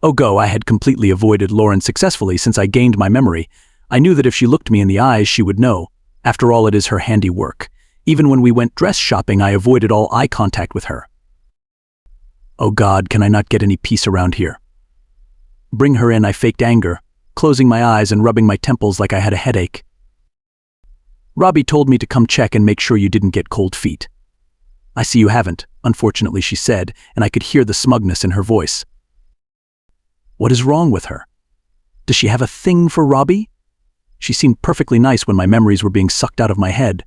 Oh go, I had completely avoided Lauren successfully since I gained my memory. I knew that if she looked me in the eyes she would know. After all, it is her handiwork. Even when we went dress shopping, I avoided all eye contact with her. Oh God, can I not get any peace around here? Bring her in, I faked anger, closing my eyes and rubbing my temples like I had a headache. Robbie told me to come check and make sure you didn't get cold feet. I see you haven't, unfortunately, she said, and I could hear the smugness in her voice. What is wrong with her? Does she have a thing for Robbie? She seemed perfectly nice when my memories were being sucked out of my head.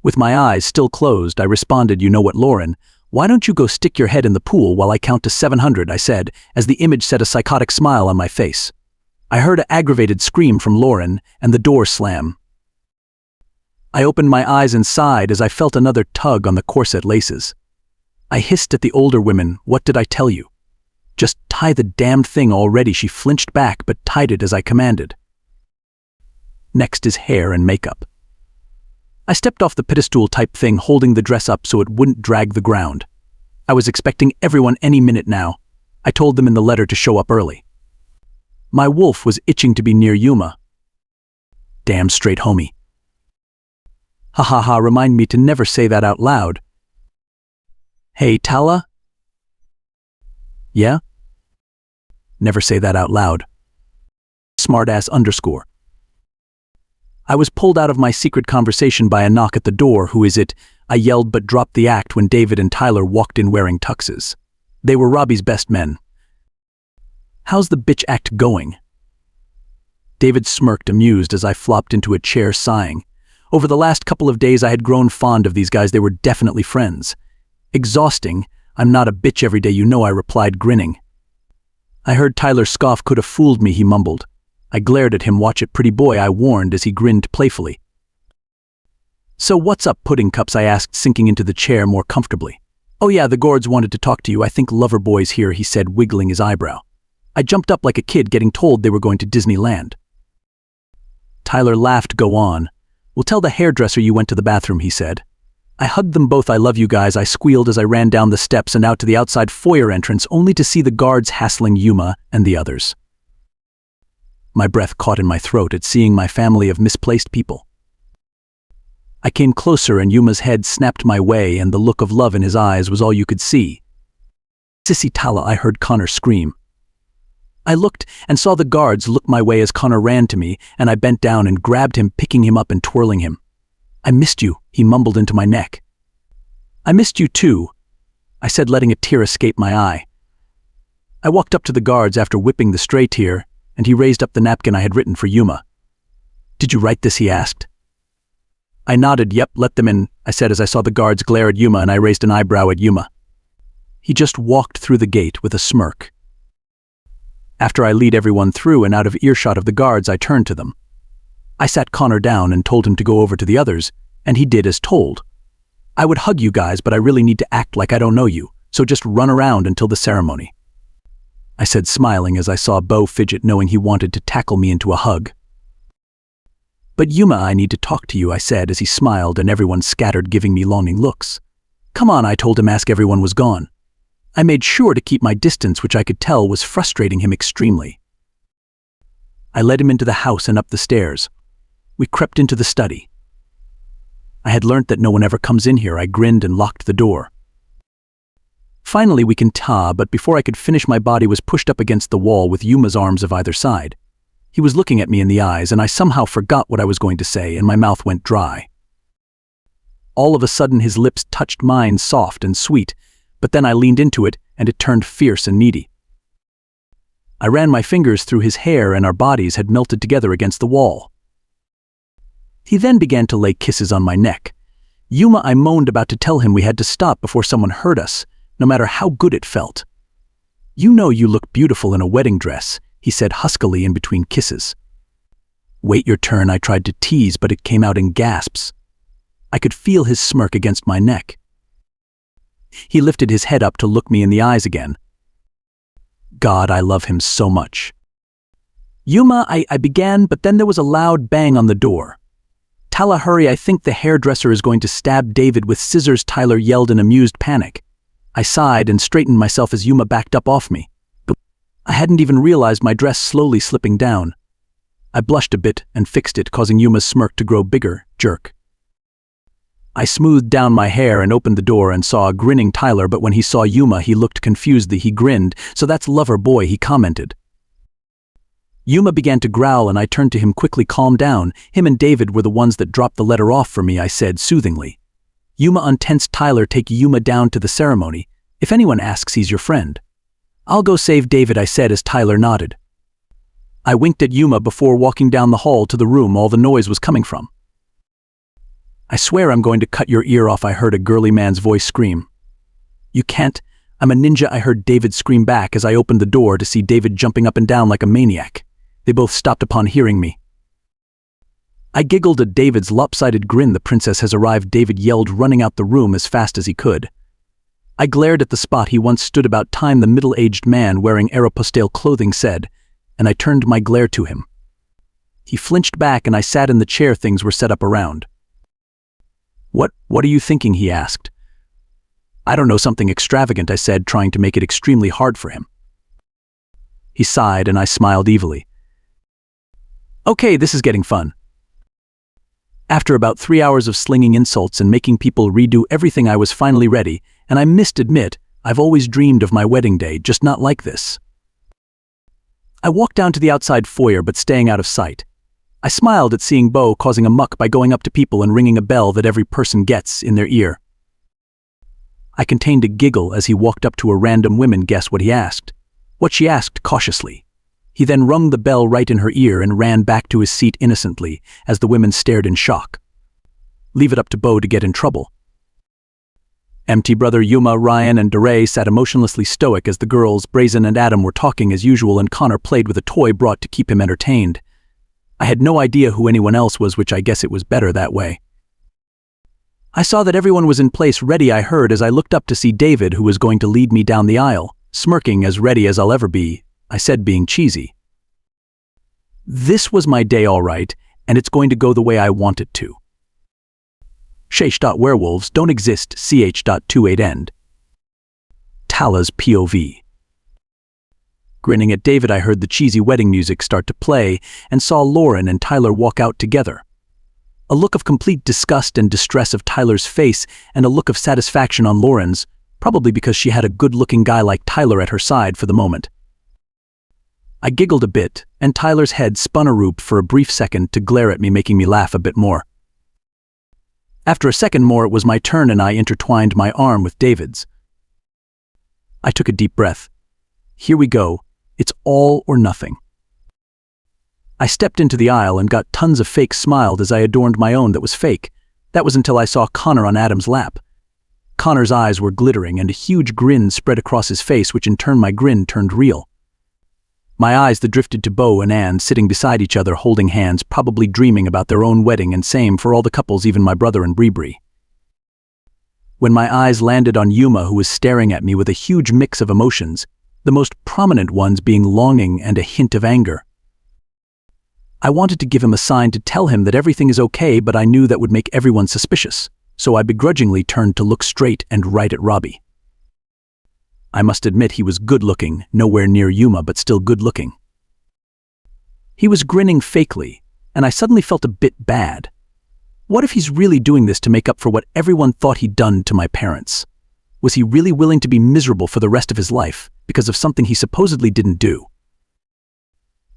With my eyes still closed, I responded, you know what, Lauren, why don't you go stick your head in the pool while I count to 700, I said, as the image set a psychotic smile on my face. I heard an aggravated scream from Lauren and the door slam. I opened my eyes and sighed as I felt another tug on the corset laces. I hissed at the older women, what did I tell you? Just tie the damned thing already. She flinched back but tied it as I commanded. Next is hair and makeup. I stepped off the pedestal type thing, holding the dress up so it wouldn't drag the ground. I was expecting everyone any minute now. I told them in the letter to show up early. My wolf was itching to be near Yuma. Damn straight homie. Ha ha ha, remind me to never say that out loud. Hey, Tala? Yeah? Never say that out loud. Smartass _ I was pulled out of my secret conversation by a knock at the door. Who is it? I yelled but dropped the act when David and Tyler walked in wearing tuxes. They were Robbie's best men. How's the bitch act going? David smirked, amused, as I flopped into a chair sighing. Over the last couple of days I had grown fond of these guys. They were definitely friends. Exhausting. I'm not a bitch every day, you know, I replied, grinning. I heard Tyler scoff. Could have fooled me, he mumbled. I glared at him. Watch it, pretty boy, I warned as he grinned playfully. So what's up, pudding cups? I asked, sinking into the chair more comfortably. Oh yeah, the Gords wanted to talk to you. I think Loverboy's here, he said, wiggling his eyebrow. I jumped up like a kid getting told they were going to Disneyland. Tyler laughed. Go on. We'll tell the hairdresser you went to the bathroom, he said. I hugged them both. I love you guys, I squealed as I ran down the steps and out to the outside foyer entrance, only to see the guards hassling Yuma and the others. My breath caught in my throat at seeing my family of misplaced people. I came closer and Yuma's head snapped my way and the look of love in his eyes was all you could see. Sissy Tala, I heard Connor scream. I looked and saw the guards look my way as Connor ran to me, and I bent down and grabbed him, picking him up and twirling him. I missed you, he mumbled into my neck. I missed you too, I said, letting a tear escape my eye. I walked up to the guards after whipping the stray tear, and he raised up the napkin I had written for Yuma. Did you write this? He asked. I nodded. Yep, let them in, I said as I saw the guards glare at Yuma, and I raised an eyebrow at Yuma. He just walked through the gate with a smirk. After I lead everyone through and out of earshot of the guards, I turned to them. I sat Connor down and told him to go over to the others, and he did as told. I would hug you guys, but I really need to act like I don't know you, so just run around until the ceremony, I said, smiling as I saw Bo fidget, knowing he wanted to tackle me into a hug. But Yuma, I need to talk to you, I said as he smiled and everyone scattered, giving me longing looks. Come on, I told him, ask everyone was gone. I made sure to keep my distance, which I could tell was frustrating him extremely. I led him into the house and up the stairs. We crept into the study. I had learnt that no one ever comes in here. I grinned and locked the door. Finally we can but before I could finish, my body was pushed up against the wall with Yuma's arms of either side. He was looking at me in the eyes, and I somehow forgot what I was going to say, and my mouth went dry. All of a sudden his lips touched mine, soft and sweet, but then I leaned into it and it turned fierce and needy. I ran my fingers through his hair and our bodies had melted together against the wall. He then began to lay kisses on my neck. Yuma, I moaned, about to tell him we had to stop before someone heard us, no matter how good it felt. You know you look beautiful in a wedding dress, he said huskily in between kisses. Wait your turn, I tried to tease, but it came out in gasps. I could feel his smirk against my neck. He lifted his head up to look me in the eyes again. God, I love him so much. Yuma, I began, but then there was a loud bang on the door. Tala, hurry, I think the hairdresser is going to stab David with scissors, Tyler yelled in amused panic. I sighed and straightened myself as Yuma backed up off me. But I hadn't even realized my dress slowly slipping down. I blushed a bit and fixed it, causing Yuma's smirk to grow bigger. Jerk. I smoothed down my hair and opened the door and saw a grinning Tyler, but when he saw Yuma he looked confused. He grinned. So that's lover boy, he commented. Yuma began to growl and I turned to him quickly. Calm down, him and David were the ones that dropped the letter off for me, I said soothingly. Yuma untensed. Tyler, take Yuma down to the ceremony. If anyone asks, he's your friend. I'll go save David, I said as Tyler nodded. I winked at Yuma before walking down the hall to the room all the noise was coming from. I swear I'm going to cut your ear off, I heard a girly man's voice scream. You can't, I'm a ninja, I heard David scream back as I opened the door to see David jumping up and down like a maniac. They both stopped upon hearing me. I giggled at David's lopsided grin. The princess has arrived, David yelled, running out the room as fast as he could. I glared at the spot he once stood. About time, the middle-aged man wearing Aeropostale clothing said, and I turned my glare to him. He flinched back and I sat in the chair things were set up around. What are you thinking, he asked. I don't know, something extravagant, I said, trying to make it extremely hard for him. He sighed and I smiled evilly. Okay, this is getting fun. After about 3 hours of slinging insults and making people redo everything, I was finally ready, and I must admit, I've always dreamed of my wedding day, just not like this. I walked down to the outside foyer, but staying out of sight. I smiled at seeing Bo causing a muck by going up to people and ringing a bell that every person gets in their ear. I contained a giggle as he walked up to a random woman. Guess what he asked? What she asked cautiously. He then rung the bell right in her ear and ran back to his seat innocently as the women stared in shock. Leave it up to Bo to get in trouble. Empty brother Yuma, Ryan, and DeRay sat emotionlessly stoic as the girls, Brazen and Adam, were talking as usual, and Connor played with a toy brought to keep him entertained. I had no idea who anyone else was, which I guess it was better that way. I saw that everyone was in place, ready, I heard as I looked up to see David, who was going to lead me down the aisle, smirking, as ready as I'll ever be, I said, being cheesy. This was my day, all right, and it's going to go the way I want it to. Werewolves don't exist. ch.28end. Tala's POV. Grinning at David, I heard the cheesy wedding music start to play and saw Lauren and Tyler walk out together. A look of complete disgust and distress of Tyler's face and a look of satisfaction on Lauren's, probably because she had a good-looking guy like Tyler at her side for the moment. I giggled a bit, and Tyler's head spun around for a brief second to glare at me, making me laugh a bit more. After a second more, it was my turn and I intertwined my arm with David's. I took a deep breath. Here we go. It's all or nothing. I stepped into the aisle and got tons of fake smiles as I adorned my own that was fake. That was until I saw Connor on Adam's lap. Connor's eyes were glittering and a huge grin spread across his face, which in turn my grin turned real. My eyes that drifted to Bo and Anne sitting beside each other holding hands, probably dreaming about their own wedding, and same for all the couples, even my brother and Bree. When my eyes landed on Yuma, who was staring at me with a huge mix of emotions, the most prominent ones being longing and a hint of anger. I wanted to give him a sign to tell him that everything is okay, but I knew that would make everyone suspicious, so I begrudgingly turned to look straight and right at Robbie. I must admit he was good-looking, nowhere near Yuma, but still good-looking. He was grinning fakely, and I suddenly felt a bit bad. What if he's really doing this to make up for what everyone thought he'd done to my parents? Was he really willing to be miserable for the rest of his life because of something he supposedly didn't do?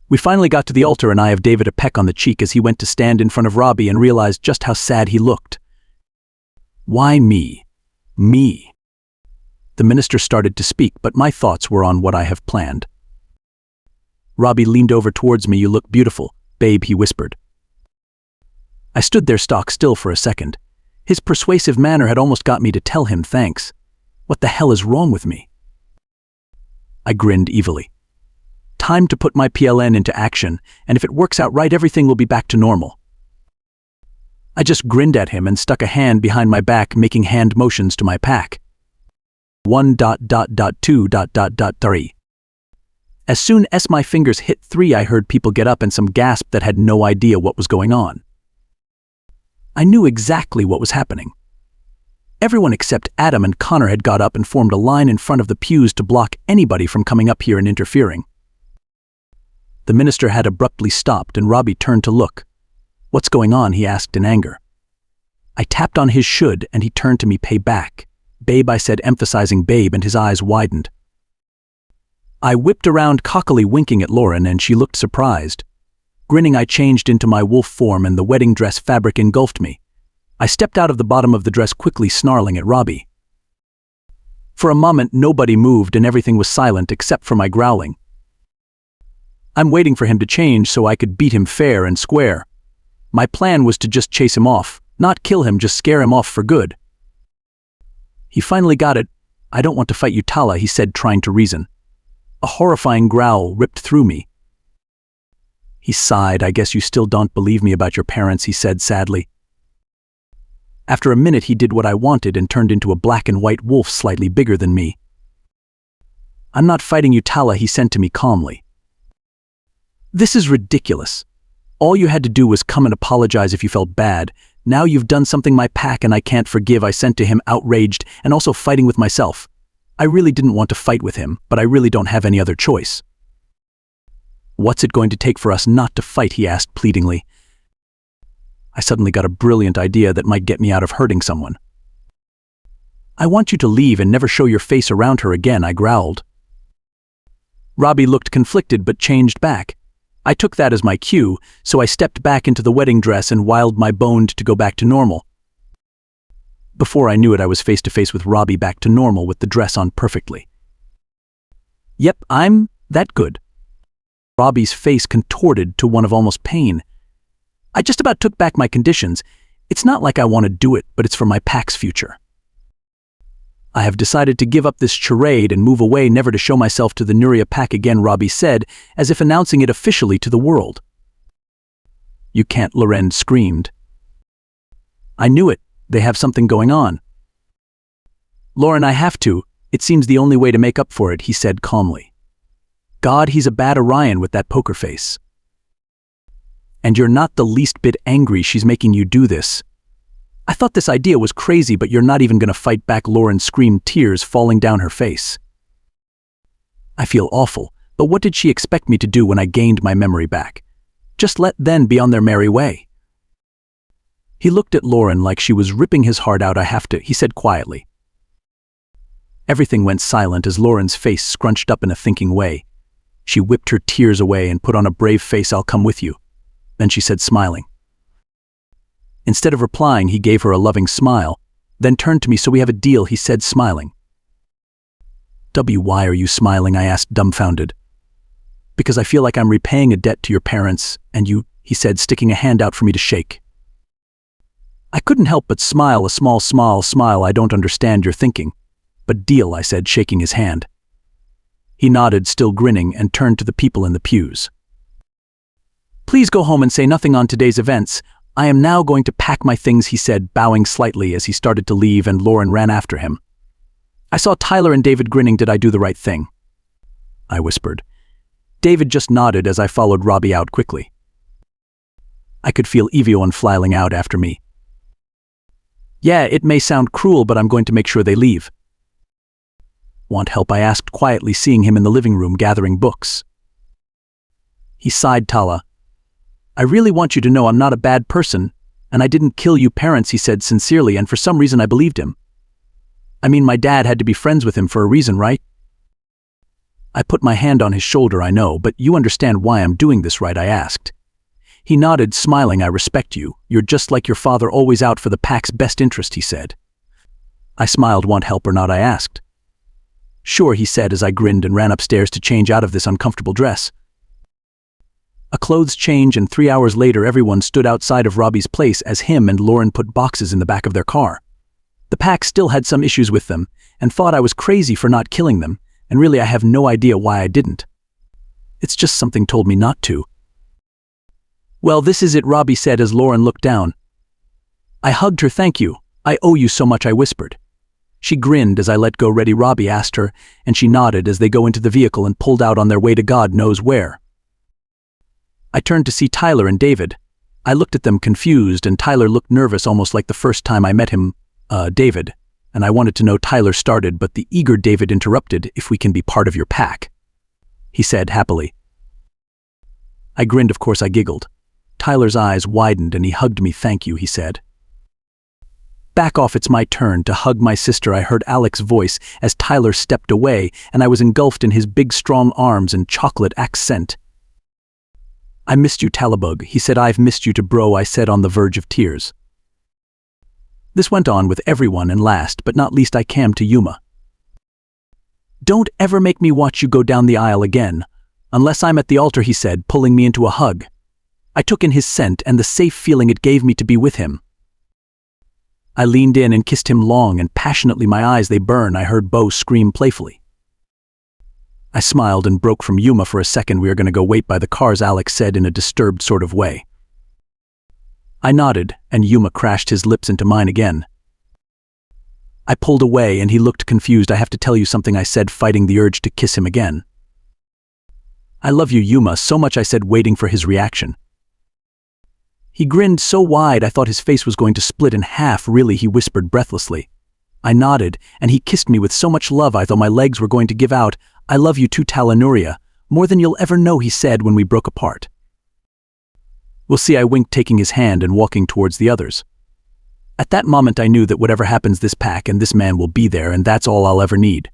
We finally got to the altar, and I gave David a peck on the cheek as he went to stand in front of Robbie and realized just how sad he looked. Why me? Me? The minister started to speak, but my thoughts were on what I have planned. Robbie leaned over towards me. You look beautiful, babe, he whispered. I stood there stock still for a second. His persuasive manner had almost got me to tell him thanks. What the hell is wrong with me? I grinned evilly. Time to put my PLN into action, and if it works out right, everything will be back to normal. I just grinned at him and stuck a hand behind my back, making hand motions to my pack. 1.2.3. As soon as my fingers hit 3, I heard people get up and some gasp that had no idea what was going on. I knew exactly what was happening. Everyone except Adam and Connor had got up and formed a line in front of the pews to block anybody from coming up here and interfering. The minister had abruptly stopped, and Robbie turned to look. What's going on? He asked in anger. I tapped on his should, and he turned to me. Pay back. Babe, I said, emphasizing babe, and his eyes widened. I whipped around cockily, winking at Lauren, and she looked surprised. Grinning, I changed into my wolf form, and the wedding dress fabric engulfed me. I stepped out of the bottom of the dress quickly, snarling at Robbie. For a moment, nobody moved, and everything was silent except for my growling. I'm waiting for him to change so I could beat him fair and square. My plan was to just chase him off, not kill him, just scare him off for good. He finally got it. I don't want to fight you, Tala, he said, trying to reason. A horrifying growl ripped through me. He sighed. I guess you still don't believe me about your parents, he said sadly. After a minute, he did what I wanted and turned into a black and white wolf slightly bigger than me. I'm not fighting you, Tala, he said to me calmly. This is ridiculous. All you had to do was come and apologize if you felt bad. Now you've done something my pack and I can't forgive, I sent to him, outraged and also fighting with myself. I really didn't want to fight with him, but I really don't have any other choice. What's it going to take for us not to fight? He asked pleadingly. I suddenly got a brilliant idea that might get me out of hurting someone. I want you to leave and never show your face around her again, I growled. Robbie looked conflicted but changed back. I took that as my cue, so I stepped back into the wedding dress and wiled my boned to go back to normal. Before I knew it, I was face to face with Robbie, back to normal with the dress on perfectly. Yep, I'm that good. Robbie's face contorted to one of almost pain. I just about took back my conditions. It's not like I want to do it, but it's for my pack's future. I have decided to give up this charade and move away, never to show myself to the Nuria pack again, Robbie said, as if announcing it officially to the world. You can't, Loren screamed. I knew it. They have something going on. Lauren, I have to. It seems the only way to make up for it, he said calmly. God, he's a bad Orion with that poker face. And you're not the least bit angry she's making you do this. I thought this idea was crazy, but you're not even going to fight back, Lauren screamed, tears falling down her face. I feel awful, but what did she expect me to do when I gained my memory back? Just let them be on their merry way. He looked at Lauren like she was ripping his heart out. I have to, he said quietly. Everything went silent as Lauren's face scrunched up in a thinking way. She whipped her tears away and put on a brave face. I'll come with you. Then she said, smiling. Instead of replying, he gave her a loving smile, then turned to me. So we have a deal, he said, smiling. Why are you smiling? I asked, dumbfounded. Because I feel like I'm repaying a debt to your parents and you, he said, sticking a hand out for me to shake. I couldn't help but smile, a small smile. I don't understand your thinking. But deal, I said, shaking his hand. He nodded, still grinning, and turned to the people in the pews. "Please go home and say nothing on today's events. I am now going to pack my things," he said, bowing slightly as he started to leave, and Lauren ran after him. I saw Tyler and David grinning. "Did I do the right thing?" I whispered. David just nodded as I followed Robbie out quickly. I could feel everyone filing out after me. "Yeah, it may sound cruel, but I'm going to make sure they leave." "Want help?" I asked quietly, seeing him in the living room gathering books. He sighed. "Tala, I really want you to know I'm not a bad person, and I didn't kill you parents," he said sincerely, and for some reason I believed him. "I mean, my dad had to be friends with him for a reason, right?" I put my hand on his shoulder. "I know, but you understand why I'm doing this, right?" I asked. He nodded, smiling. "I respect you. You're just like your father, always out for the pack's best interest," he said. I smiled. "Want help or not?" I asked. "Sure," he said as I grinned and ran upstairs to change out of this uncomfortable dress. A clothes change, and 3 hours later everyone stood outside of Robbie's place as him and Lauren put boxes in the back of their car. The pack still had some issues with them and thought I was crazy for not killing them, and really I have no idea why I didn't. It's just something told me not to. "Well, this is it," Robbie said as Lauren looked down. I hugged her. "Thank you. I owe you so much," I whispered. She grinned as I let go. "Ready?" Robbie asked her, and she nodded as they go into the vehicle and pulled out on their way to God knows where. I turned to see Tyler and David. I looked at them confused, and Tyler looked nervous, almost like the first time I met him. David, and I wanted to know." Tyler started, but the eager David interrupted. "If we can be part of your pack," he said happily. I grinned. Of course. I giggled. Tyler's eyes widened and he hugged me. "Thank you," he said. "Back off, it's my turn to hug my sister," I heard Alex's voice as Tyler stepped away, and I was engulfed in his big strong arms and chocolate accent. "I missed you, Talabug," he said. "I've missed you too, bro," I said, on the verge of tears. This went on with everyone, and last but not least I came to Yuma. "Don't ever make me watch you go down the aisle again, unless I'm at the altar," he said, pulling me into a hug. I took in his scent and the safe feeling it gave me to be with him. I leaned in and kissed him long and passionately. "My eyes, they burn," I heard Bo scream playfully. I smiled and broke from Yuma for a second. "We are going to go wait by the cars," Alex said in a disturbed sort of way. I nodded, and Yuma crashed his lips into mine again. I pulled away and he looked confused. "I have to tell you something," I said, fighting the urge to kiss him again. "I love you, Yuma, so much," I said, waiting for his reaction. He grinned so wide I thought his face was going to split in half. "Really?" he whispered breathlessly. I nodded, and he kissed me with so much love I thought my legs were going to give out. "I love you too, Tala Nuria, more than you'll ever know," he said when we broke apart. "We'll see," I winked, taking his hand and walking towards the others. At that moment I knew that whatever happens, this pack and this man will be there, and that's all I'll ever need.